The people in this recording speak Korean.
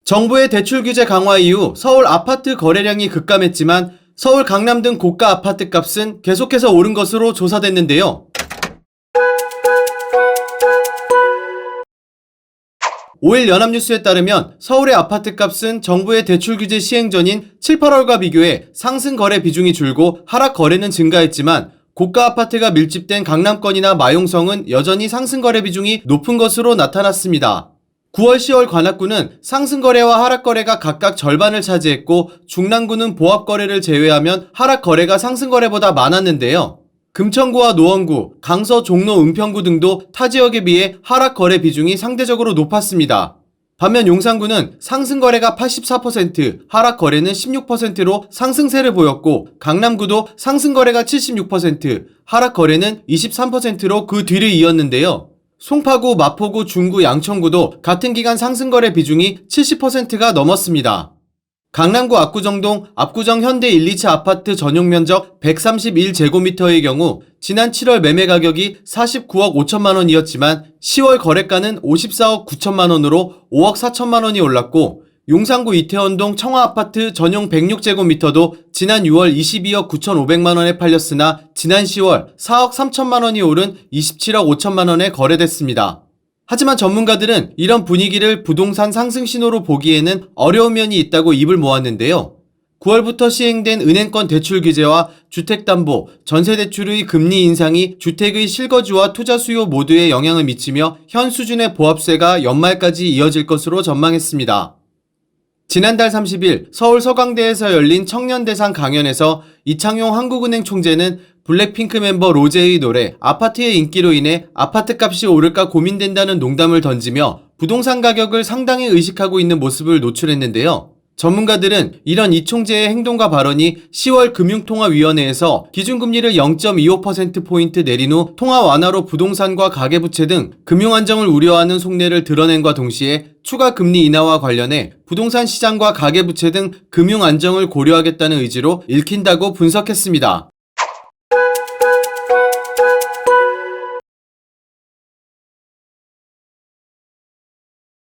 정부의 대출 규제 강화 이후 서울 아파트 거래량이 급감했지만 서울 강남 등 고가 아파트 값은 계속해서 오른 것으로 조사됐는데요. 5일 연합뉴스에 따르면 서울의 아파트 값은 정부의 대출 규제 시행 전인 7, 8월과 비교해 상승 거래 비중이 줄고 하락 거래는 증가했지만 고가 아파트가 밀집된 강남권이나 마용성은 여전히 상승 거래 비중이 높은 것으로 나타났습니다. 9월, 10월 관악구는 상승 거래와 하락 거래가 각각 절반을 차지했고 중랑구는 보합 거래를 제외하면 하락 거래가 상승 거래보다 많았는데요. 금천구와 노원구, 강서, 종로, 은평구 등도 타 지역에 비해 하락 거래 비중이 상대적으로 높았습니다. 반면 용산구는 상승 거래가 84%, 하락 거래는 16%로 상승세를 보였고 강남구도 상승 거래가 76%, 하락 거래는 23%로 그 뒤를 이었는데요. 송파구, 마포구, 중구, 양천구도 같은 기간 상승 거래 비중이 70%가 넘었습니다. 강남구 압구정동 압구정 현대 1, 2차 아파트 전용 면적 131제곱미터의 경우 지난 7월 매매 가격이 49억 5천만 원이었지만 10월 거래가는 54억 9천만 원으로 5억 4천만 원이 올랐고 용산구 이태원동 청화아파트 전용 106제곱미터도 지난 6월 22억 9,500만 원에 팔렸으나 지난 10월 4억 3천만 원이 오른 27억 5천만 원에 거래됐습니다. 하지만 전문가들은 이런 분위기를 부동산 상승 신호로 보기에는 어려운 면이 있다고 입을 모았는데요. 9월부터 시행된 은행권 대출 규제와 주택담보, 전세대출의 금리 인상이 주택의 실거주와 투자 수요 모두에 영향을 미치며 현 수준의 보합세가 연말까지 이어질 것으로 전망했습니다. 지난달 30일 서울 서강대에서 열린 청년대상 강연에서 이창용 한국은행 총재는 블랙핑크 멤버 로제의 노래 아파트의 인기로 인해 아파트값이 오를까 고민된다는 농담을 던지며 부동산 가격을 상당히 의식하고 있는 모습을 노출했는데요. 전문가들은 이런 이 총재의 행동과 발언이 10월 금융통화위원회에서 기준금리를 0.25%포인트 내린 후 통화 완화로 부동산과 가계부채 등 금융안정을 우려하는 속내를 드러낸과 동시에 추가 금리 인하와 관련해 부동산 시장과 가계부채 등 금융안정을 고려하겠다는 의지로 읽힌다고 분석했습니다.